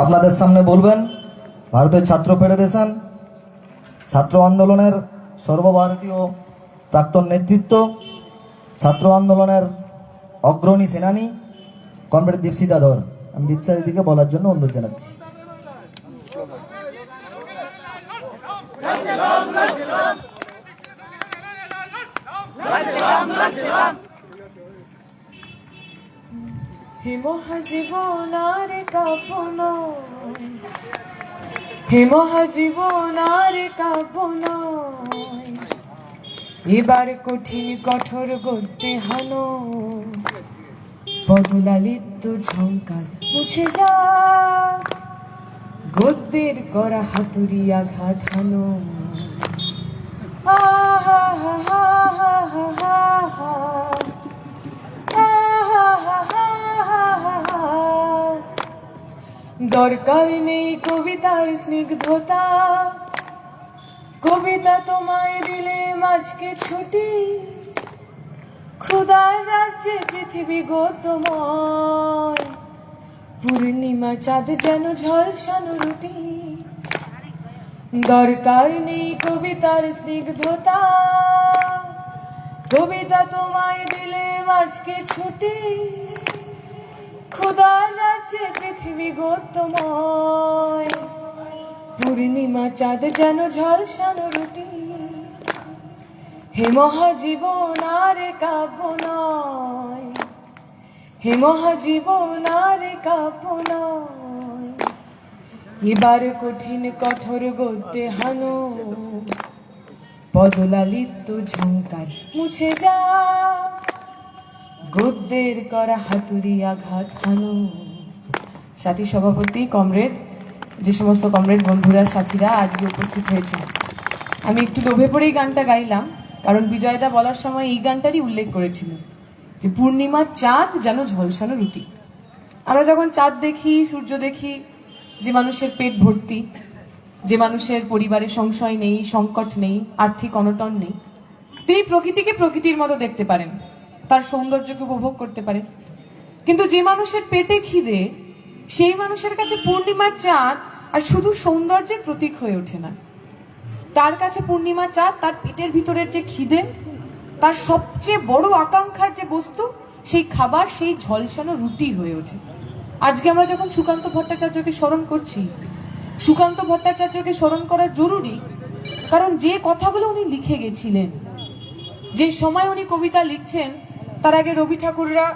আপনাদের সামনে বলবেন ভারতের ছাত্র ফেডারেশন ছাত্র আন্দোলনের সর্বভারতীয় প্রাক্তন নেতৃত্ব, ছাত্র আন্দোলনের অগ্রণী সেনানী কমরেড দীপশিতা ধর। আমি দীপশা দিদিকে বলার জন্য অনুরোধ জানাচ্ছি। হে মহাজীবনার কাপন, হে মহাজীবনার কাপন, এবার কঠিন কঠোর গদ্যে হানো, বদলালিত ঝঙ্কার মুছে যা, গদ্যের করা হাতুড়ি আঘাত হানো। আহা হা হা হা হা হা হা, দরকার নেই কবিতার স্নিগ্ধতা, কবিতা তোমায় দিলে মাঝকে ছুটি, খুদার রাজ্যে পৃথিবী গৌতময়, পূর্ণিমা চাঁদ যেন ঝলসানো রুটি। দরকার নেই কবিতার স্নিগ্ধতা, কবিতা তোমায় দিলে মাঝকে ছুটি, খুদার রাজ্যে পৃথিবী গৌতময়, পূর্ণিমা চাঁদ যেন ঝলসানো রুটি। হে মহাজীবন আর কাব্য নয়, হে মহাজীবন আর কাব্য নয়, এবার কঠিন কঠোর গদ্যে হানো, বদলালিত ঝঙ্কার মুছে যা, গদ্যের করা হাতুড়ি আঘাত হানো। সাথী সভাপতি কমরেড, যে সমস্ত কমরেড বন্ধুরা সাথীরা আজকে উপস্থিত হয়েছে, আমি একটু লোভে পড়েই গানটা গাইলাম, কারণ বিজয়দা বলার সময় এই গানটারই উল্লেখ করেছিল যে পূর্ণিমার চাঁদ যেন ঝলসানো রুটি। আমরা যখন চাঁদ দেখি, সূর্য দেখি, যে মানুষের পেট ভর্তি, যে মানুষের পরিবারে সংশয় নেই, সংকট নেই, আর্থিক অনটন নেই, তিনি প্রকৃতিকে প্রকৃতির মতো দেখতে পারেন, তার সৌন্দর্যকে উপভোগ করতে পারেন। কিন্তু যে মানুষের পেটে খিদে, সেই মানুষের কাছে পূর্ণিমার চাঁদ আর শুধু সৌন্দর্যের প্রতীক হয়ে ওঠে না, তার কাছে পূর্ণিমা চাঁদ তার পেটের ভিতরের যে খিদে, তার সবচেয়ে বড় আকাঙ্ক্ষার যে বস্তু, সেই খাবার, সেই ঝলসানো রুটি হয়ে ওঠে। আজকে আমরা যখন সুকান্ত ভট্টাচার্যকে স্মরণ করছি, সুকান্ত ভট্টাচার্যকে স্মরণ করা জরুরি, কারণ যে কথাগুলো উনি লিখে গেছিলেন, যে সময় উনি কবিতা লিখছেন, তার আগে রবি ঠাকুররা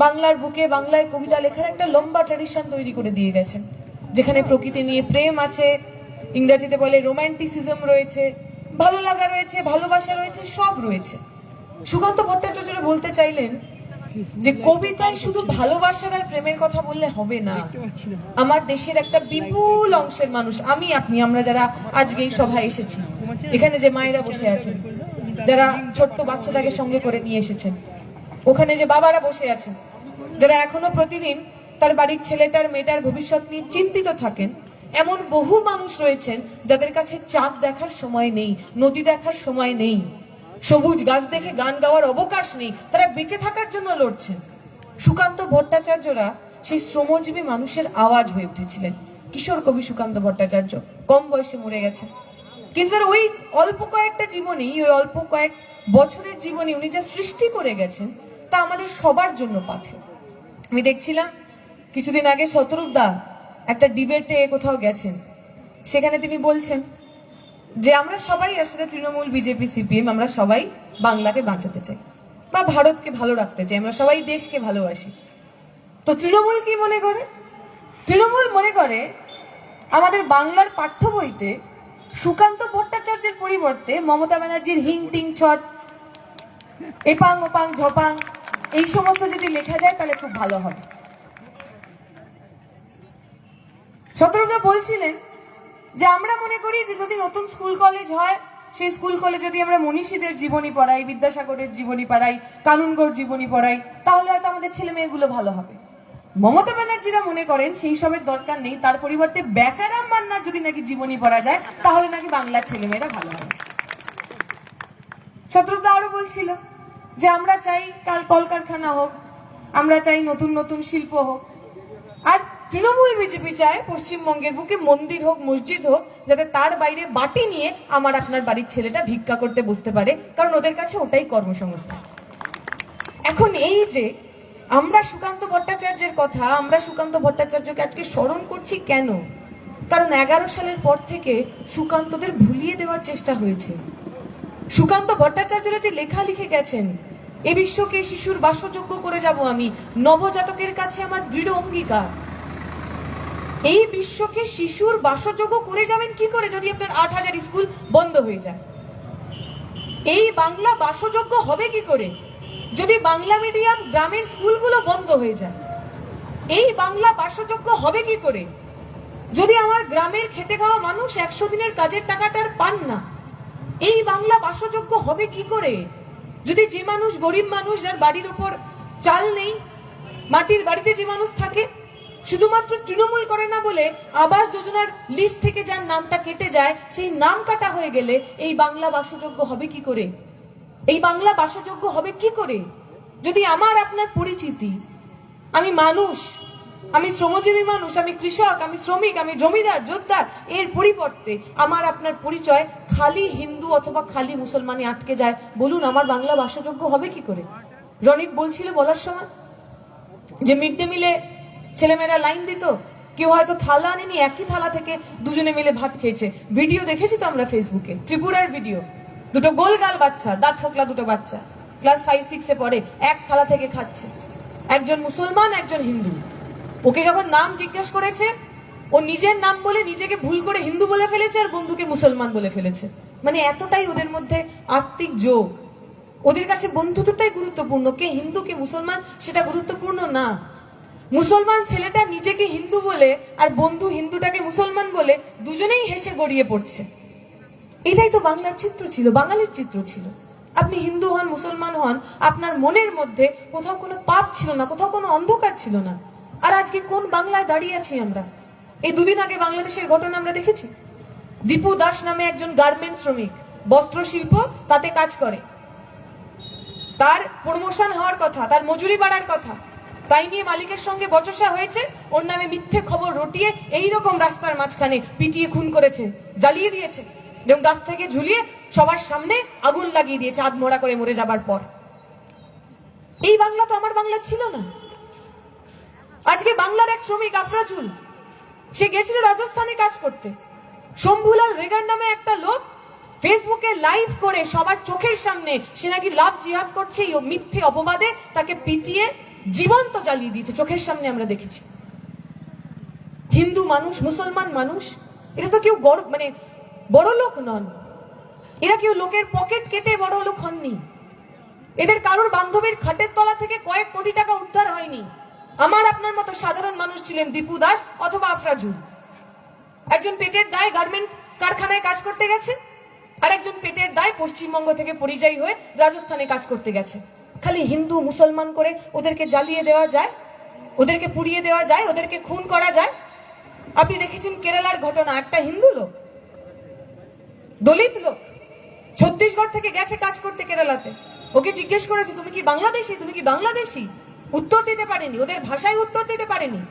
বাংলার বুকে বাংলায় কবিতা লেখার একটা লম্বা ট্র্যাডিশন তৈরি করে দিয়ে গেছেন, যেখানে প্রকৃতি নিয়ে প্রেম আছে, ইংরেজিতে বলে রোম্যান্টিসিজম রয়েছে, ভালো লাগা রয়েছে, ভালোবাসা রয়েছে, সব রয়েছে। সুকান্ত ভট্টাচার্য বলতে চাইলেন যে কবিতায় শুধু ভালোবাসার আর প্রেমের কথা বললে হবে না। আমার দেশের একটা বিপুল অংশের মানুষ, আমি আপনি, আমরা যারা আজকে এই সভায় এসেছি, এখানে যে মায়েরা বসে আছেন, যারা ছোট্ট বাচ্চাটাকে সঙ্গে করে নিয়ে এসেছেন, ওখানে যে বাবারা বসে আছেন, যারা এখনো প্রতিদিন তার বাড়ির ছেলেটার মেয়েটার ভবিষ্যৎ নিয়ে চিন্তিত থাকেন, এমন বহু মানুষ রয়েছেন যাদের কাছে চাঁদ দেখার সময় নেই, নদী দেখার সময় নেই, সবুজ গাছ দেখে গান গাওয়ার অবকাশ নেই, তারা বেঁচে থাকার জন্য লড়ছেন। সুকান্ত ভট্টাচার্যরা সেই শ্রমজীবী মানুষের আওয়াজ হয়ে উঠেছিলেন। কিশোর কবি সুকান্ত ভট্টাচার্য কম বয়সে মরে গেছেন, কিন্তু ওই অল্প কয়েকটা জীবনী, ওই অল্প কয়েক বছরের জীবনী উনি যা সৃষ্টি করে গেছেন, তা আমাদের সবার জন্য পাথেয়। আমি দেখছিলাম কিছুদিন আগে শতরূপদা একটা ডিবেটে কোথাও গেছেন, সেখানে তিনি বলছেন যে আমরা সবাই আসলে তৃণমূল, বিজেপি, সিপিএম, আমরা সবাই বাংলাকে বাঁচাতে চাই বা ভারতকে ভালো রাখতে চাই, আমরা সবাই দেশকে ভালোবাসি। তো তৃণমূল কি মনে করে? তৃণমূল মনে করে আমাদের বাংলার পাঠ্য বইতে সুকান্ত ভট্টাচার্যের পরিবর্তে মমতা ব্যানার্জির হিং টিং ছট, এপাং ওপাং ঝপাং, এই সমস্ত যদি লেখা যায় তাহলে খুব ভালো হবে। শতরূপদা বলছিলেন যে আমরা মনে করি যে যদি নতুন স্কুল কলেজ হয়, সেই স্কুল কলেজ যদি আমরা মনীষীদের জীবনী পড়াই, বিদ্যাসাগরের জীবনী পড়াই, কানুনগোর জীবনী পড়াই, তাহলে হয়তো আমাদের ছেলে মেয়েগুলো ভালো হবে। মমতা ব্যানার্জিরা মনে করেন সেই সবের দরকার নেই, তার পরিবর্তে বেচারাম মান্নার যদি নাকি জীবনী পড়া যায় তাহলে নাকি বাংলার ছেলেমেয়েরা ভালো হবে। শতরূপদা আরো বলছিল যে আমরা চাই কলকারখানা হোক, আমরা চাই নতুন নতুন শিল্প হোক, আর তৃণমূল বিজেপি চায় পশ্চিমবঙ্গের বুকে মন্দির হোক, মসজিদ হোক, যাতে তার বাইরে বাটি নিয়ে আমার আপনার বাড়ির ছেলেটা ভিক্ষা করতে বসতে পারে, কারণ ওদের কাছে ওটাই কর্মসংস্থান। এখন এই যে আমরা সুকান্ত ভট্টাচার্যের কথা, আমরা সুকান্ত ভট্টাচার্যকে আজকে স্মরণ করছি কেন? কারণ 11 সালের পর থেকে সুকান্তদের ভুলিয়ে দেওয়ার চেষ্টা হয়েছে। সুকান্ত ভট্টাচার্যরা যে লেখা লিখে গেছেন, এ বিশ্বকে শিশুর বাসযোগ্য করে যাব আমি, নবজাতকের কাছে আমার দৃঢ় অঙ্গীকার। এই বিশ্বকে শিশুর বাসযোগ্য করে যাবেন কি করে যদি আপনার 8000 স্কুল বন্ধ হয়ে যায়? এই বাংলা বাসযোগ্য হবে কি করে যদি বাংলা মিডিয়াম গ্রামের স্কুলগুলো বন্ধ হয়ে যায়? এই বাংলা বাসযোগ্য হবে কি করে যদি আমার গ্রামের খেটে খাওয়া মানুষ 100 দিনের কাজের টাকাটা আর পান না? এই বাংলা বাসযোগ্য হবে কি করে যদি যে মানুষ, গরিব মানুষ, যার বাড়ির ওপর চাল নেই, মাটির বাড়িতে যে মানুষ থাকে, শুধুমাত্র তৃণমূল করে না বলে আবাস যোজনার লিস্ট থেকে যার নামটা কেটে যায়, সেই নাম কাটা হয়ে গেলে এই বাংলা বাসযোগ্য হবে কি করে? এই বাংলা বাসযোগ্য হবে কি করে যদি আমার আপনার পরিচিতি, আমি মানুষ, আমি শ্রমজীবী মানুষ, আমি কৃষক, আমি শ্রমিক, আমি জমিদার, জোতদার, এর পরিবর্তে আমার আপনার পরিচয় খালি হিন্দু অথবা খালি মুসলমানে আটকে যায়? বলুন, আমার বাংলা বাসযোগ্য হবে কি করে? রনিক বলছিল বলার সময় যে মিড ডে মিলে ছেলেমেয়েরা লাইন দিত, কেউ হয়তো থালা আনেনি, একই থালা থেকে দুজনে মিলে ভাত খেয়েছে। ভিডিও দেখেছি তো আমরা ফেসবুকে, ত্রিপুরার ভিডিও। দুটো গোলগাল বাচ্চা, দাঁত ফোকলা দুটো বাচ্চা, ক্লাস 5-6 পড়ে, এক থালা থেকে খাচ্ছে। একজন মুসলমান, একজন হিন্দু। ওকে যখন নাম জিজ্ঞেস করেছে, ও নিজের নাম বলে নিজেকে ভুল করে হিন্দু বলে ফেলেছে আর বন্ধুকে মুসলমান বলে ফেলেছে। মানে এতটাই ওদের মধ্যে আত্মিক যোগ। ওদের কাছে বন্ধুত্বটাই গুরুত্বপূর্ণ, কে হিন্দু কে মুসলমান সেটা গুরুত্বপূর্ণ না। মুসলমান ছেলেটা নিজেকে হিন্দু বলে আর বন্ধু হিন্দুটাকে মুসলমান বলে দুজনেই হেসে গড়িয়ে পড়ছে। এটাই তো বাংলার চিত্র ছিল, বাঙালির চিত্র ছিল। আপনি হিন্দু হন, মুসলমান হন, আপনার মনের মধ্যে কোথাও কোনো পাপ ছিল না, কোথাও কোনো অন্ধকার ছিল না। আর আজকে কোন বাংলায় দাঁড়িয়ে আছি আমরা? এই দুদিন আগে বাংলাদেশের ঘটনা আমরা দেখেছি। দীপু দাস নামে একজন গার্মেন্টস শ্রমিক, বস্ত্র শিল্প, তাতে কাজ করে। তার প্রমোশন হওয়ার কথা, তার মজুরি বাড়ার কথা, তাই নিয়ে মালিকের সঙ্গে বচসা হয়েছে। ওর নামে মিথ্যে খবর রটিয়ে এইরকম রাস্তার মাঝখানে পিটিয়ে খুন করেছে, জ্বালিয়ে দিয়েছে এবং গাছ থেকে ঝুলিয়ে সবার সামনে আগুন লাগিয়ে দিয়েছে আধমরা করে মরে যাবার পর। এই বাংলা তো আমার বাংলা ছিল না। আজকে বাংলার এক শ্রমিক আফরাজুল, সে গেছিল রাজস্থানে কাজ করতে। শম্ভুলাল রেগার নামে একটা লোক ফেসবুকে লাইভ করে সবার চোখের সামনে সে নাকি লাভ জিহাদ করছে, এই মিথ্যে অপবাদে তাকে পিটিয়ে জীবন্ত জ্বালিয়ে দিয়েছে। চোখের সামনে আমরা দেখেছি। হিন্দু মানুষ, মুসলমান মানুষ, এটা তো কেউ বড় লোক নন। এরা কেউ লোকের পকেট কেটে বড় লোক হননি। এদের কারোর বান্ধবীর খাটের তলা থেকে কয়েক কোটি টাকা উদ্ধার হয়নি। আমার আপনার মতো সাধারণ মানুষ ছিলেন দীপু দাস অথবা আফরাজুল। একজন পেটের দায় গার্মেন্ট কারখানায় কাজ করতে গেছে, আর একজন পেটের দায় পশ্চিমবঙ্গ থেকে পরিযায়ী হয়ে রাজস্থানে কাজ করতে গেছে। খালি হিন্দু মুসলমান করে ওদেরকে জ্বালিয়ে দেওয়া যায়, ওদেরকে পুড়িয়ে দেওয়া যায়, ওদেরকে খুন করা যায়। আপনি দেখেছেন কেরালার ঘটনা, একটা হিন্দু লোক, দলিত লোক, ছত্তিশগড় থেকে গেছে কাজ করতে কেরালাতে। ওকে জিজ্ঞেস করেছে, তুমি কি বাংলাদেশি, তুমি কি বাংলাদেশি? উত্তর দিতে পারেনি, ওদের ভাষায় উত্তর দিতে পারেনি।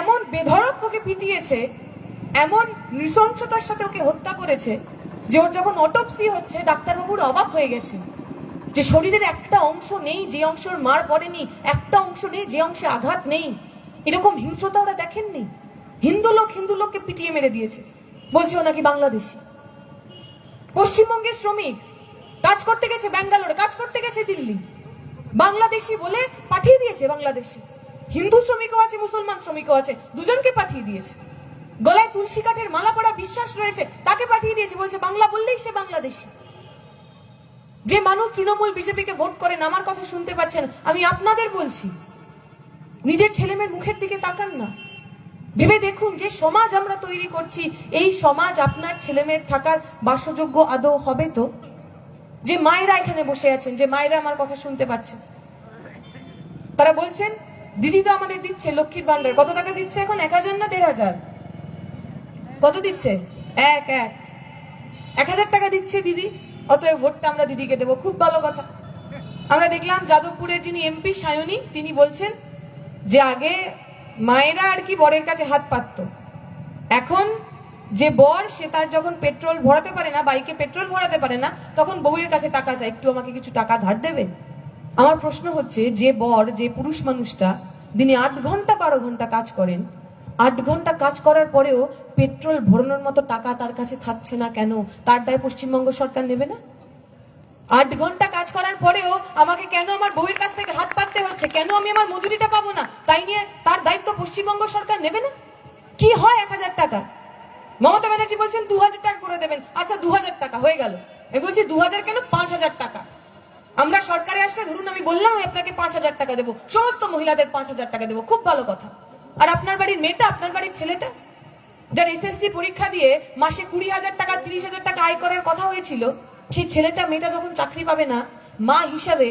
এমন বেধড়ক ওকে পিটিয়েছে, এমন নৃশংসতার সাথে ওকে হত্যা করেছে যে ওর যখন অটোপসি হচ্ছে ডাক্তারবাবুর অবাক হয়ে গেছে যে শরীরের একটা অংশ নেই যে অংশের মার পড়েনি, একটা অংশ নেই যে অংশে আঘাত নেই। এরকম হিংস্রতা ওরা দেখেননি। হিন্দু লোককে পিটিয়ে মেরে দিয়েছে, বলছে ও নাকি বাংলাদেশি। পশ্চিমবঙ্গের শ্রমিক কাজ করতে গেছে ব্যাঙ্গালোরে, কাজ করতে গেছে দিল্লি, বাংলাদেশি বলে পাঠিয়ে দিয়েছে বাংলাদেশি। হিন্দু শ্রমিকও আছে, মুসলমান শ্রমিকও আছে, দুজনকে পাঠিয়ে দিয়েছে। গলায় তুলসী কাঠের মালা পরা বিশ্বাস রয়েছে, তাকে পাঠিয়ে দিয়েছে, বলছে বাংলা বললেই সে বাংলাদেশি। যে মানুষ তৃণমূল বিজেপিকে ভোট করেন, আমার কথা শুনতে পাচ্ছেন, আমি আপনাদের বলছি, নিজের ছেলেমেয়ের মুখের দিকে তাকান না। ভেবে দেখুন যে সমাজ আমরা তৈরি করছি, এই সমাজ আপনার ছেলেমেয়ের থাকার বাসযোগ্য আদৌ হবে তো? যে মায়েরা এখানে বসে আছেন, যে মায়েরা আমার কথা শুনতে পাচ্ছেন, তারা বলছেন দিদি তো আমাদের দিচ্ছে লক্ষ্মীর ভান্ডার। কত টাকা দিচ্ছে এখন? 1000 না 1500? কত দিচ্ছে? 1000 টাকা দিচ্ছে দিদি, অতএব ভোটটা আমরা দিদিকে দেবো। খুব ভালো কথা। আমরা দেখলাম যাদবপুরের যিনি এমপি সায়নী, তিনি বলছেন যে আগে মায়েরা আর কি বরের কাছে হাত পাততো। এখন যে বর সে তার যখন পেট্রোল ভরাতে পারে না, বাইকে পেট্রোল ভরাতে পারে না, তখন বউয়ের কাছে টাকা চায়, একটু আমাকে কিছু টাকা ধার দেবে। আমার প্রশ্ন হচ্ছে, যে বর, যে পুরুষ মানুষটা দিনে 8 ঘন্টা 12 ঘন্টা কাজ করেন, 8 ঘন্টা কাজ করার পরেও পেট্রোল ভরানোর মতো টাকা তার কাছে থাকছে না কেন? তার দায় পশ্চিমবঙ্গ সরকার নেবে না? 8 ঘন্টা কাজ করার পরেও আমাকে কেন আমার বউয়ের কাছ থেকে হাত পাততে হচ্ছে? কেন আমি আমার মজুরিটা পাবো না? তাই নিয়ে তার দায়িত্ব পশ্চিমবঙ্গ সরকার নেবে না? কি হয় 1000 টাকা? মমতা ব্যানার্জি বলছেন 2000 টাকা করে দেবেন। আচ্ছা 2000 টাকা হয়ে গেল, আমি বলছি 2000 কেন, 5000 টাকা। আমরা সরকারে আসলে ধরুন আমি বললাম আপনাকে 5000 টাকা দেবো, সমস্ত মহিলাদের 5000 টাকা দেবো, খুব ভালো কথা। আর আপনার বাড়ির মেয়েটা, আপনার বাড়ির ছেলেটা, যার এসএসসি পরীক্ষা দিয়ে মাসে 20,000 টাকা 30,000 টাকা আয় করার কথা হয়েছিল, সেই ছেলেটা মেয়েটা যখন চাকরি পাবে না, মা হিসাবে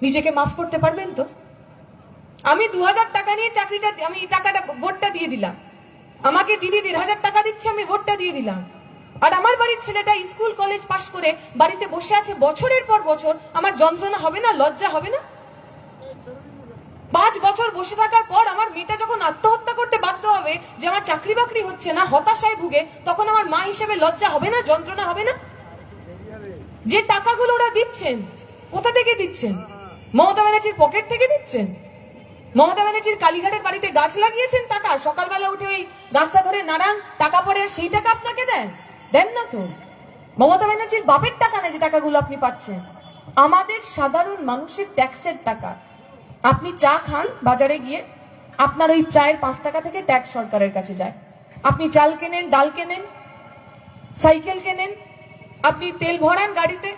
নিজেকে মাফ করতে পারবেন তো? আমি 2000 টাকা নিয়ে চাকরিটা, আমি টাকাটা, ভোটটা দিয়ে দিলাম, আমাকে দিদি 1500 টাকা দিচ্ছে, আমি ভোটটা দিয়ে দিলাম। আর আমার বাড়ির ছেলেটা স্কুল কলেজ পাশ করে বাড়িতে বসে আছে বছরের পর বছর, আমার যন্ত্রণা হবে না? লজ্জা হবে না? 5 বছর বসে থাকার পর আমার মেয়েটা যখন আত্মহত্যা করতে বাধ্য হবে যে আমার চাকরি বাকরি হচ্ছে না, হতাশায় ভুগে, তখন আমার মা হিসেবে লজ্জা হবে না? যন্ত্রণা হবে না? যে টাকাগুলো ওরা দিচ্ছেন, কোথা থেকে দিচ্ছেন? মমতা ব্যানার্জির পকেট থেকে দিচ্ছেন? মমতা ব্যানার্জির কালীঘাটের বাড়িতে গাছ লাগিয়েছেন টাকা, সকালবেলা উঠে ওই গাছটা ধরে নাড়ান, টাকা পড়ে, আর সেই টাকা আপনাকে দেন? দেন না তো। মমতা ব্যানার্জির বাপের টাকা না যে টাকাগুলো আপনি পাচ্ছেন, আমাদের সাধারণ মানুষের ট্যাক্সের টাকা। আপনি চা খান বাজারে গিয়ে, আপনার ওই চায়ের 5 টাকা থেকে ট্যাক্স সরকারের কাছে যায়। আপনি চাল কেনেন, ডাল কেনেন, সাইকেল কেনেন, আপনি তেল ভরান গাড়িতে,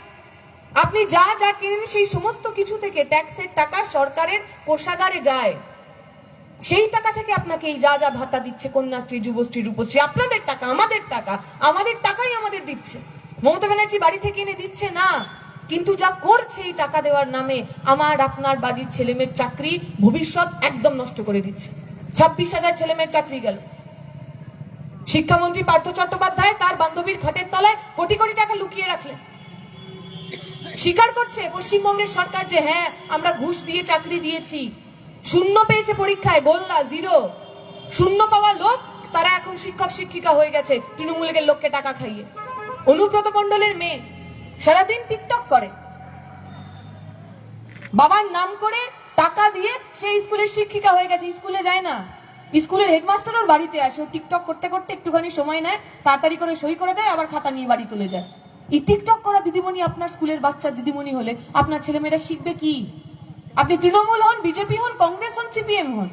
আপনি যা যা কেনেন সেই সমস্ত কিছু থেকে ট্যাক্সের টাকা সরকারের কোষাগারে যায়। সেই টাকা থেকে আপনাকে এই যা যা ভাতা দিচ্ছে, কন্যাশ্রী, যুবশ্রী, রূপশ্রী, আপনাদের টাকা, আমাদের টাকা, আমাদের টাকাই আমাদের দিচ্ছে। মমতা ব্যানার্জি বাড়ি থেকে এনে দিচ্ছে না, কিন্তু যা করছে এই টাকা দেওয়ার নামে আমার আপনার বাড়ির ছেলেমেয়ের চাকরি, ভবিষ্যৎ একদম নষ্ট করে দিচ্ছে। 26,000 ছেলেমেয়ের চাকরি গেল। শিক্ষামন্ত্রী পার্থ চট্টোপাধ্যায় তার বান্ধবীর খাটের তলায় কোটি কোটি টাকা লুকিয়ে রাখলেন। স্বীকার করছে পশ্চিমবঙ্গের সরকার যে হ্যাঁ আমরা ঘুষ দিয়ে চাকরি দিয়েছি। শূন্য পেয়েছে পরীক্ষায়, গোল্লা, 0। শূন্য পাওয়া লোক তারা এখন শিক্ষক শিক্ষিকা হয়ে গেছে তৃণমূলের লোককে টাকা খাইয়ে। অনুব্রত মণ্ডলের মেয়ে সারাদিন টিকটক করে, বাবার নাম করে টাকা দিয়ে সেই স্কুলের শিক্ষিকা হয়ে গেছে। স্কুলে যায় না, স্কুলের হেডমাস্টার ওর বাড়িতে আসে, ও টিকটক করতে করতে একটুখানি সময় নেয়, তাড়াতাড়ি করে সই করে দেয়, আবার খাতা নিয়ে বাড়ি চলে যায়। এই টিকটক করা দিদিমণি আপনার স্কুলের বাচ্চা দিদিমণি হলে আপনার ছেলেমেয়েরা শিখবে কি? আপনি তৃণমূল হন, বিজেপি হন, কংগ্রেস হন, সিপিএম হন,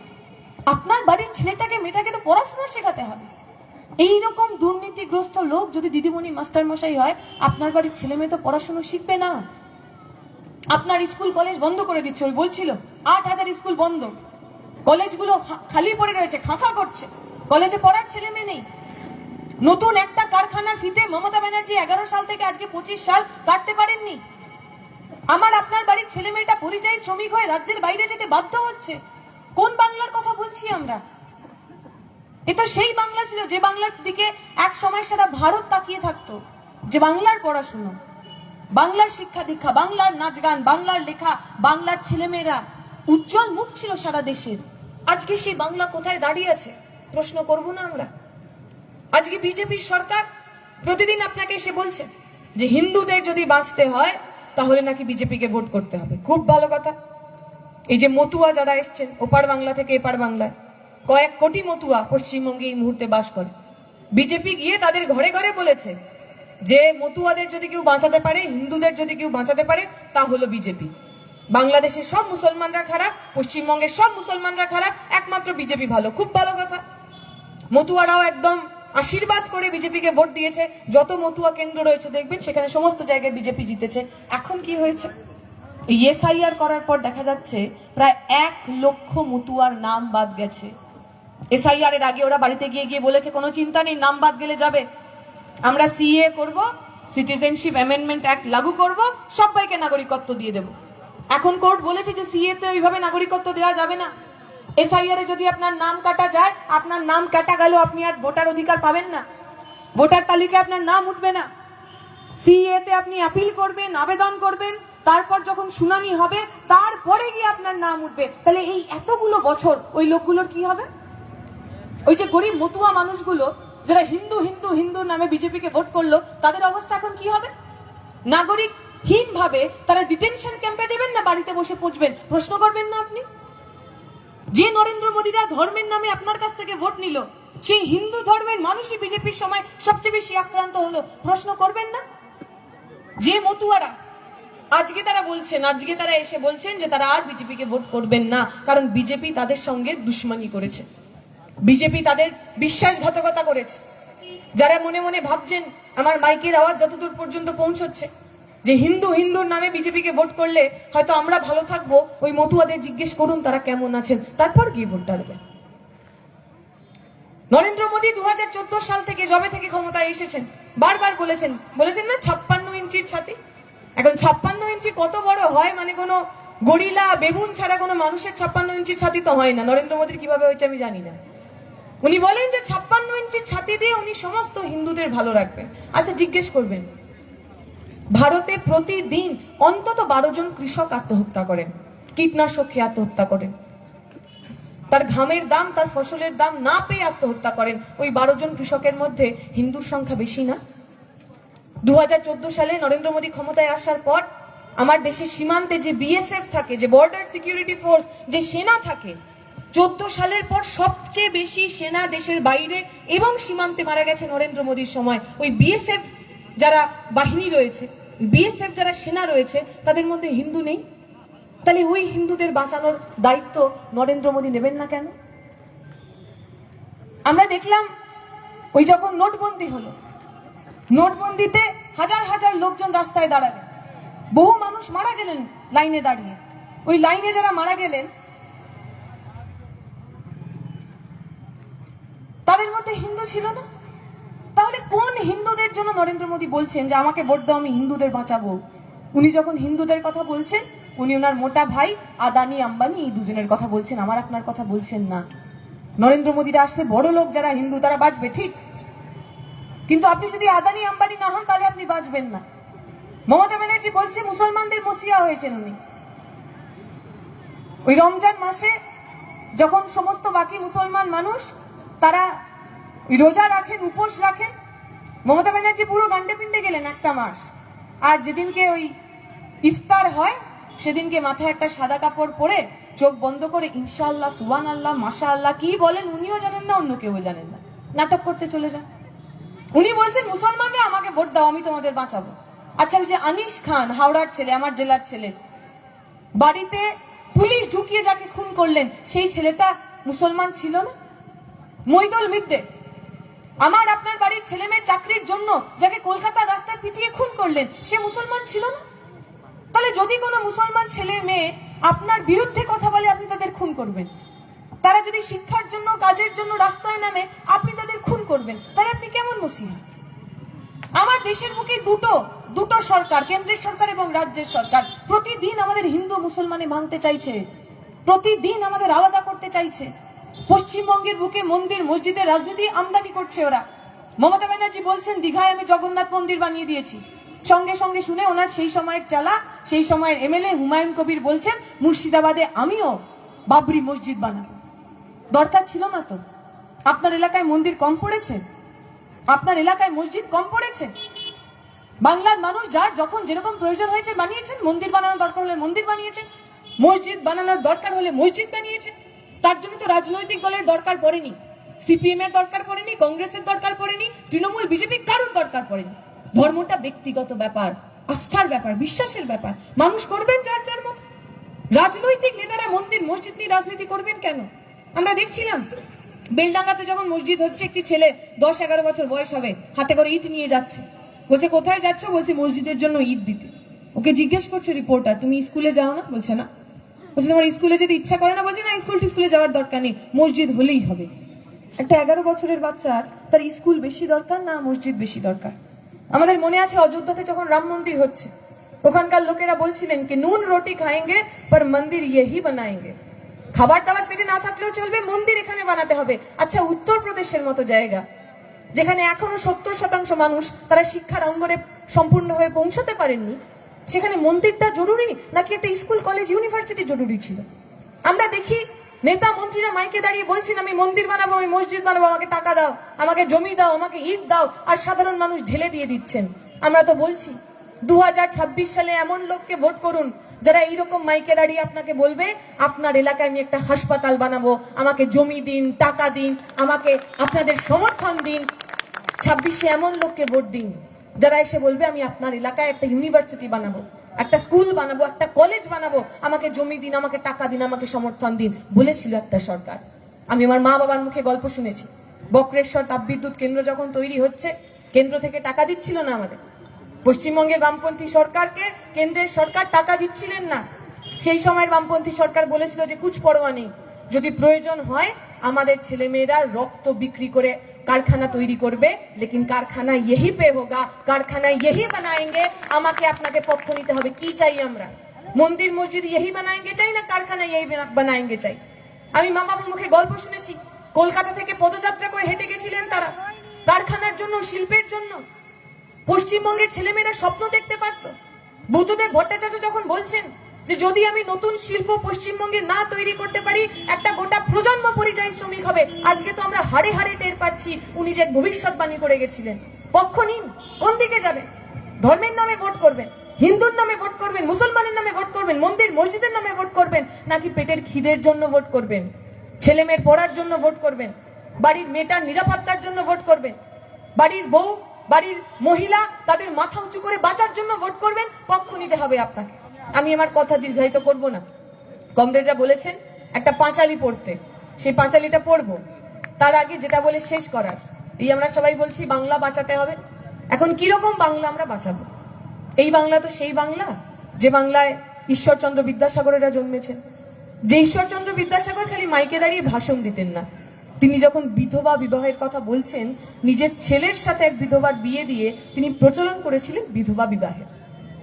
আপনার বাড়ির ছেলেটাকে মেয়েটাকে তো পড়াশোনা শেখাতে হবে। এইরকম দুর্নীতিগ্রস্ত লোক যদি দিদিমণি মাস্টার মশাই হয়, আপনার বাড়ির ছেলে মেয়ে তো পড়াশোনা শিখবে না। আপনার স্কুল কলেজ বন্ধ করে দিচ্ছে, ওই বলছিল 8,000 স্কুল বন্ধ, কলেজগুলো খালি পড়ে রয়েছে, খাঁখা করছে, কলেজে পড়ার ছেলে মেয়ে নেই। নতুন একটা কারখানার ফিতে মমতা ব্যানার্জি 11 সাল থেকে আজকে 25 সাল কাটতে পারেননি। আমার আপনার বাড়ির ছেলে মেয়েটা পরিযায়ী শ্রমিক হয়ে রাজ্যের বাইরে যেতে বাধ্য হচ্ছে। কোন বাংলার কথা বলছি আমরা? এ তো সেই বাংলা ছিল যে বাংলার দিকে এক সময় সারা ভারত তাকিয়ে থাকতো, যে বাংলার পড়াশুনো, বাংলার শিক্ষা দীক্ষা, বাংলার নাচ গান, বাংলার লেখা, বাংলার ছেলেমেয়েরা উজ্জ্বল মুখ ছিল সারা দেশের। আজকে সেই বাংলা কোথায় দাঁড়িয়ে আছে প্রশ্ন করব না আমরা? আজকে বিজেপির সরকার প্রতিদিন আপনাকে এসে বলছে যে হিন্দুদের যদি বাঁচতে হয় তাহলে নাকি বিজেপিকে ভোট করতে হবে। খুব ভালো কথা। এই যে মতুয়া যারা এসছেন ওপার বাংলা থেকে এপার বাংলায়, কয়েক কোটি মতুয়া পশ্চিমবঙ্গে এই মুহূর্তে বাস করে। বিজেপি গিয়ে তাদের ঘরে ঘরে বলেছে যে মতুয়াদের যদি কেউ বাঁচাতে পারে, হিন্দুদের যদি কেউ বাঁচাতে পারে তা হলো বিজেপি। বাংলাদেশের সব মুসলমানরা খারাপ, পশ্চিমবঙ্গের সব মুসলমানরা খারাপ, একমাত্র বিজেপি ভালো। খুব ভালো কথা। মতুয়ারাও একদম আশীর্বাদ করে বিজেপিকে ভোট দিয়েছে। যত মতুয়া কেন্দ্র রয়েছে দেখবেন সেখানে সমস্ত জায়গায় বিজেপি জিতেছে। এখন কি হয়েছে? এসআইআর করার পর দেখা যাচ্ছে প্রায় 1 লক্ষ মতুয়ার নাম বাদ গেছে। এসআইআর এর আগে ওরা বাড়িতে গিয়ে গিয়ে বলেছে কোনো চিন্তা নেই, নাম বাদ গেলে যাবে, আমরা সিএ করব, সিটিজেনশিপ অ্যামেন্ডমেন্ট অ্যাক্ট লাগু করব, সবাইকে নাগরিকত্ব দিয়ে দেব। এখন কোর্ট বলেছে যে সিএ তে ওইভাবে নাগরিকত্ব দেওয়া যাবে না। এসআইআর এ যদি আপনার নাম কাটা যায়, আপনার নাম কাটা গেল, আপনি আর ভোটার অধিকার পাবেন না, ভোটার তালিকায় আপনার নাম উঠবে না। সিএ তে আপনি আপিল করবেন, আবেদন করবেন, তারপর যখন শুনানি হবে তারপরে গিয়ে আপনার নাম উঠবে, তাহলে এই এতগুলো বছর ওই লোকগুলোর কি হবে? ওই যে গরিব মতুয়া মানুষগুলো যারা হিন্দু হিন্দু হিন্দু নামে বিজেপিকে ভোট করলো, তাদের অবস্থা এখন কি হবে? নাগরিকহীন ভাবে তারা ডিটেনশন ক্যাম্পে যাবেন না বাড়িতে বসে পৌঁছবেন? প্রশ্ন করবেন না আপনি? যে নরেন্দ্র মোদীরা ধর্মের নামে আপনার কাছ থেকে ভোট নিল, সেই হিন্দু ধর্মের মানুষই বিজেপির সময় সবচেয়ে বেশি আক্রান্ত হলো, প্রশ্ন করবেন না? যে মতুয়ারা আজকে তারা এসে বলছেন যে তারা আর বিজেপিকে ভোট করবেন না, কারণ বিজেপি তাদের সঙ্গে দুশ্মনী করেছে, বিজেপি তাদের বিশ্বাসঘাতকতা করেছে। যারা মনে মনে ভাবছেন, আমার মাইকের আওয়াজ যতদূর পর্যন্ত পৌঁছচ্ছে, যে হিন্দু হিন্দুর নামে বিজেপিকে ভোট করলে হয়তো আমরা ভালো থাকবো, ওই মতুয়াদের জিজ্ঞেস করুন তারা কেমন আছেন, তারপর গিয়ে ভোটটা দেবেন। নরেন্দ্র মোদী 2014 সাল থেকে জবে থেকে ক্ষমতায় এসেছেন বারবার বলেছেন না 56 ইঞ্চির ছাতি। এখন 56 ইঞ্চি কত বড় হয়, মানে কোনো গরিলা বেগুন ছাড়া কোনো মানুষের 56 ইঞ্চির ছাতি তো হয় না। নরেন্দ্র মোদীর কিভাবে হয়েছে আমি জানি না। উনি বলেন যে 56 ইঞ্চির ছাতি দিয়ে উনি সমস্ত হিন্দুদের ভালো রাখবেন। আচ্ছা, জিজ্ঞেস করবেন, ভারতে প্রতিদিন অন্তত 12 জন কৃষক আত্মহত্যা করেন, কীটনাশক খেয়ে আত্মহত্যা করেন, তার ঘামের দাম, তার ফসলের দাম না পেয়ে আত্মহত্যা করেন। ওই 12 জন কৃষকের মধ্যে হিন্দুর সংখ্যা বেশি না? 2014 সালে নরেন্দ্র মোদী ক্ষমতায় আসার পর আমার দেশের সীমান্তে যে বিএসএফ থাকে, যে বর্ডার সিকিউরিটি ফোর্স, যে সেনা থাকে, 14 সালের পর সবচেয়ে বেশি সেনা দেশের বাইরে এবং সীমান্তে মারা গেছে নরেন্দ্র মোদীর সময়। ওই বিএসএফ যারা বাহিনী রয়েছে, বিএসএফ যারা সেনা রয়েছে, তাদের মধ্যে হিন্দু নেই। তাহলে ওই হিন্দুদের বাঁচানোর দায়িত্ব নরেন্দ্র মোদী নেবেন না কেন? আমরা দেখলাম ওই যখন নোটবন্দি হলো, নোটবন্দিতে হাজার হাজার লোকজন রাস্তায় দাঁড়ালেন, বহু মানুষ মারা গেলেন লাইনে দাঁড়িয়ে। ওই লাইনে যারা মারা গেলেন তাদের মধ্যে হিন্দু ছিল না। তাহলে কোন হিন্দুদের জন্য নরেন্দ্র মোদী বলছেন যে আমাকে ভোট দাও, আমি হিন্দুদের বাঁচাবো? উনি যখন হিন্দুদের কথা বলছেন, উনি ওনার মোটা ভাই আদানি আম্বানি এই দুজনের কথা বলছেন, আমার আপনার কথা বলছেন না। নরেন্দ্র মোদীরা আসলে বড় লোক যারা হিন্দু তারা বাঁচবে ঠিক, কিন্তু আপনি যদি আদানি আম্বানি না হন তাহলে আপনি বাঁচবেন না। মমতা ব্যানার্জি বলছে মুসলমানদের মসিহা হয়েছেন উনি। ওই রমজান মাসে যখন সমস্ত বাকি মুসলমান মানুষ তারা রোজা রাখেন, উপোস রাখেন, মমতা ব্যানার্জি পুরো গান্ডে পিন্ডে গেলেন একটা মাস। আর যেদিনকে ওই ইফতার হয় সেদিনকে মাথায় একটা সাদা কাপড় পরে চোখ বন্ধ করে ইনশাআল্লাহ, সুবহানাল্লাহ, মাশাআল্লাহ কি বলেন উনিও জানেন না, অন্য কেউ জানেন না, নাটক করতে চলে যান। উনি বলছেন মুসলমানরা আমাকে ভোট দাও, আমি তোমাদের বাঁচাবো। আচ্ছা, ওই যে আনিস খান, হাওড়ার ছেলে, আমার জেলার ছেলে, বাড়িতে পুলিশ ঢুকিয়ে যাকে খুন করলেন, সেই ছেলেটা মুসলমান ছিল না? মইদুল মিদ্দে, আমার আপনার বাড়ির ছেলে মেয়ের চাকরির জন্য যাকে কলকাতার রাস্তায় পিটিয়ে খুন করলেন, সে মুসলমান ছিল না? তাহলে যদি কোনো মুসলমান ছেলে মেয়ে আপনার বিরুদ্ধে কথা বলে আপনি তাদের খুন করবেন, তারা যদি শিক্ষার জন্য, কাজের জন্য রাস্তায় নামে আপনি তাদের খুন করবেন, তাহলে আপনি কেমন মসিহা? আমার দেশের বুকে দুটো সরকার, কেন্দ্রের সরকার এবং রাজ্যের সরকার, প্রতিদিন আমাদের হিন্দু মুসলমানে ভাঙতে চাইছে, প্রতিদিন আমাদের আলাদা করতে চাইছে। পশ্চিমবঙ্গের বুকে মন্দির মসজিদের রাজনীতি আমদানি করছে ওরা। মমতা ব্যানার্জি বলছেন দীঘায় আমি জগন্নাথ মন্দির বানিয়ে দিয়েছি, সঙ্গে সঙ্গে শুনে ওনার সেই সময়ের চালা, সেই সময়ের এমএলএ হুমায়ুন কবির বলছেন মুর্শিদাবাদে আমিও বাবরি মসজিদ বানাবো। দরকার ছিল না তো? আপনার এলাকায় মন্দির কম পড়েছে? আপনার এলাকায় মসজিদ কম পড়েছে? বাংলার মানুষ যার যখন যেরকম প্রয়োজন হয়েছে বানিয়েছেন। মন্দির বানানোর দরকার হলে মন্দির বানিয়েছেন, মসজিদ বানানোর দরকার হলে মসজিদ বানিয়েছেন। তার জন্য তো রাজনৈতিক দলের দরকার পড়েনি, সিপিএম এর দরকার পড়েনি, কংগ্রেসের দরকার পড়েনি, তৃণমূল বিজেপি কারোর দরকার পড়েনি। ধর্মটা ব্যক্তিগত ব্যাপার, আস্থার ব্যাপার, বিশ্বাসের ব্যাপার, মানুষ করবেন যার যার মত। রাজনৈতিক নেতারা মন্দির মসজিদ নিয়ে রাজনীতি করবেন কেন? আমরা দেখছিলাম বেলডাঙ্গাতে যখন মসজিদ হচ্ছে, একটি ছেলে 10-11 বছর বয়স হবে, হাতে করে ইট নিয়ে যাচ্ছে, বলছে কোথায় যাচ্ছ? বলছে মসজিদের জন্য ইট দিতে। ওকে জিজ্ঞেস করছে রিপোর্টার, তুমি স্কুলে যাও না? বলছে না। বলছে তোমার স্কুলে যেতে ইচ্ছা করে না? বলছে না, স্কুলে যাওয়ার দরকার নেই, মসজিদ হলেই হবে। একটা 11 বছরের বাচ্চার তার স্কুল বেশি দরকার না মসজিদ বেশি দরকার? আমাদের মনে আছে অযোধ্যাতে যখন রাম মন্দির হচ্ছে, ওখানকার লোকেরা বলছিলেন কি নুন রুটি খাएंगे पर मंदिर यही बनाएंगे। খাবার দাবার পেটে না থাকলেও চলবে, মন্দির এখানে বানাতে হবে। আচ্ছা, উত্তরপ্রদেশের মতো জায়গা যেখানে এখনো 70% মানুষ তারা শিক্ষার অঙ্গনে সম্পূর্ণভাবে পৌঁছাতে পারেননি, সেখানে মন্দিরটা জরুরি নাকি একটা স্কুল কলেজ ইউনিভার্সিটি জরুরি ছিল? আমরা দেখি নেতা মন্ত্রীরা মাইকে দাঁড়িয়ে বলছেন আমি মন্দির বানাবো, আমি মসজিদ বানাবো, আমাকে টাকা দাও, আমাকে জমি দাও, আমাকে ইট দাও, আর সাধারণ মানুষ ঢেলে দিয়ে দিচ্ছেন। আমরা তো বলছি 2026 সালে এমন লোককে ভোট করুন যারা এইরকম মাইকে দাঁড়িয়ে আপনাকে বলবে আপনার এলাকায় আমি একটা হাসপাতাল বানাবো, আমাকে জমি দিন, টাকা দিন, আমাকে আপনাদের সমর্থন দিন। 26-এ এমন লোককে ভোট দিন যারা এসে বলবে আমি আপনার এলাকায় একটা ইউনিভার্সিটি বানাবো, একটা স্কুল বানাবো, একটা কলেজ বানাবো, আমাকে জমি দিন, আমাকে টাকা দিন, আমাকে সমর্থন দিন, বলেছিল একটা সরকার। আমি আমার মা বাবার মুখে গল্প শুনেছি। বক্রেশ্বর তাপবিদ্যুৎ কেন্দ্র যখন তৈরি হচ্ছে, কেন্দ্র থেকে টাকা দিচ্ছিল না আমাদের, পশ্চিমবঙ্গের বামপন্থী সরকারকে কেন্দ্রের সরকার টাকা দিচ্ছিলেন না। সেই সময়ের বামপন্থী সরকার বলেছিল যে কুছ পরোয়া নেই, যদি প্রয়োজন হয় আমাদের ছেলেমেয়েরা রক্ত বিক্রি করে कारखाना তৈরি করবে, लेकिन कारखाना यही पे होगा, कारखाना यही बनाएंगे, আমাকে আপনাকে পক্ষ নিতে হবে। কি চাই আমরা? মন্দির মসজিদ यही बनाएंगे চাই না कारखाना यही बनाएंगे চাই? আমি মা বাবার মুখে গল্প শুনেছি, কলকাতা থেকে পদযাত্রা করে হেঁটে গেছিলেন তারা কারখানার জন্য, শিল্পের জন্য। পশ্চিমবঙ্গের ছেলেমেয়েরা স্বপ্ন দেখতে পারত। বুদ্ধদেব ভট্টাচার্য যখন বলছেন যে যদি আমি নতুন শিল্প পশ্চিমবঙ্গে না তৈরি করতে পারি একটা গোটা প্রজন্ম পরিযায়ী শ্রমিক হবে। আজকে তো আমরা হাড়ে হাড়ে টের পাচ্ছি উনি যে ভবিষ্যৎবাণী করে গেছিলেন। পক্ষ নিন, কোন দিকে যাবেন? ধর্মের নামে ভোট করবেন, হিন্দুর নামে ভোট করবেন, মুসলমানের নামে ভোট করবেন, মন্দির মসজিদের নামে ভোট করবেন, নাকি পেটের খিদের জন্য ভোট করবেন, ছেলে মেয়ের পড়ার জন্য ভোট করবেন, বাড়ির মেয়েটার নিরাপত্তার জন্য ভোট করবেন, বাড়ির বউ বাড়ির মহিলা তাদের মাথা উঁচু করে বাঁচার জন্য ভোট করবেন? পক্ষ নিতে হবে আপনাকে। আমি আমার কথা দীর্ঘায়িত করব না। কমরেডরা বলেছেন একটা পাঁচালি পড়তে, সেই পাঁচালিটা পড়বো। তার আগে যেটা বলে শেষ করার, এই আমরা সবাই বলছি বাংলা বাঁচাতে হবে। এখন কিরকম বাংলা আমরা বাঁচাবো? এই বাংলা তো সেই বাংলা যে বাংলায় ঈশ্বরচন্দ্র বিদ্যাসাগরেরা জন্মেছেন। যে ঈশ্বরচন্দ্র বিদ্যাসাগর খালি মাইকে দাঁড়িয়ে ভাষণ দিতেন না, তিনি যখন বিধবা বিবাহের কথা বলছেন, নিজের ছেলের সাথে এক বিধবার বিয়ে দিয়ে তিনি প্রচলন করেছিলেন বিধবা বিবাহের।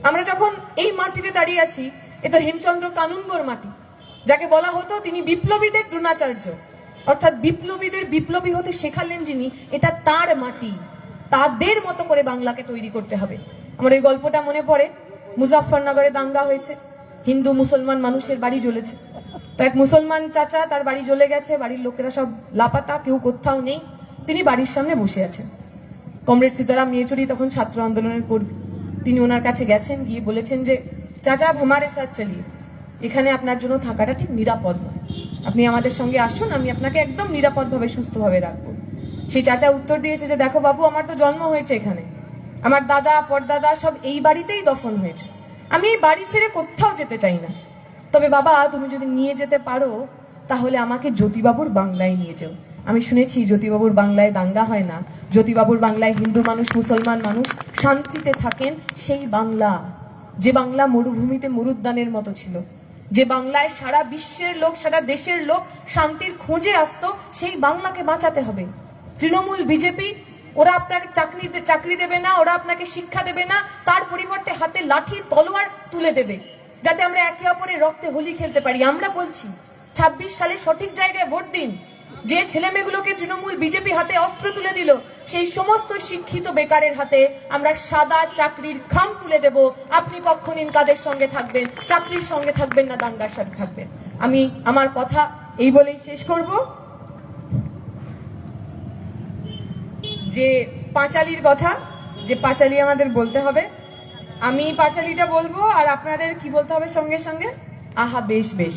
আমরা যখন এই মাটিতে দাঁড়িয়ে আছি, এটা হেমচন্দ্র কানুনগোর মাটি, যাকে বলা হতো তিনি বিপ্লবীদের দ্রোণাচার্য, অর্থাৎ বিপ্লবীদের বিপ্লবী হতে শেখালেন যিনি, এটা তার মাটি। তাদের মতো করে বাংলাকে তৈরি করতে হবে। আমার এই গল্পটা মনে পড়ে, মুজাফফরনগরে দাঙ্গা হয়েছে, হিন্দু মুসলমান মানুষের বাড়ি জ্বলেছে। তো এক মুসলমান চাচা, তার বাড়ি জ্বলে গেছে, বাড়ির লোকেরা সব লাপাতা, কেউ কোথাও নেই, তিনি বাড়ির সামনে বসে আছেন। কমরেড সীতারাম ইয়েচুরি তখন ছাত্র আন্দোলনের কর্মী, তিনি ওনার কাছে গেছেন, গিয়ে বলেছেন যে চাচা আপ হামারে সাথ চলিয়ে, এখানে আপনার জন্য থাকাটা ঠিক নিরাপদ নয়, আপনি আমাদের সঙ্গে আসুন, আমি আপনাকে একদম নিরাপদভাবে সুস্থভাবে রাখবো। সেই চাচা উত্তর দিয়েছে যে দেখো বাবু, আমার তো জন্ম হয়েছে এখানে, আমার দাদা পরদাদা সব এই বাড়িতেই দফন হয়েছে, আমি এই বাড়ি ছেড়ে কোথাও যেতে চাই না। তবে বাবা তুমি যদি নিয়ে যেতে পারো তাহলে আমাকে জ্যোতিবাবুর বাংলায় নিয়ে যাও। আমি শুনেছি জ্যোতিবাবুর বাংলায় দাঙ্গা হয় না, জ্যোতিবাবুর বাংলায় হিন্দু মানুষ মুসলমান মানুষ শান্তিতে থাকেন। সেই বাংলা, যে বাংলা মরুভূমিতে মরুদ্যানের মতো ছিল, যে বাংলায় সারা বিশ্বের লোক, সারা দেশের লোক শান্তির খোঁজে আসতো, সেই বাংলাকে বাঁচাতে হবে। তৃণমূল বিজেপি ওরা আপনাকে চাকরি দেবে না, ওরা আপনাকে শিক্ষা দেবে না, তার পরিবর্তে হাতে লাঠি তলোয়ার তুলে দেবে যাতে আমরা একে অপরের রক্তে হোলি খেলতে পারি। আমরা বলছি 26 সালে সঠিক জায়গায় ভোট দিন। যে ছেলে মেয়েগুলোকে তৃণমূল বিজেপি হাতে অস্ত্র তুলে দিল, সেই সমস্ত শিক্ষিত বেকারের হাতে আমরা সাদা চাকরির খাম তুলে দেব। আপনি পক্ষ নিন, কাদের সঙ্গে থাকবেন? চাকরির সঙ্গে থাকবেন না দাঙ্গার সাথে থাকবেন? আমি আমার কথা এই বলেই শেষ করব যে পাঁচালির কথা, যে পাঁচালি আমাদের বলতে হবে। আমি পাঁচালিটা বলবো আর আপনাদের কি বলতে হবে সঙ্গে সঙ্গে? আহা বেশ বেশ।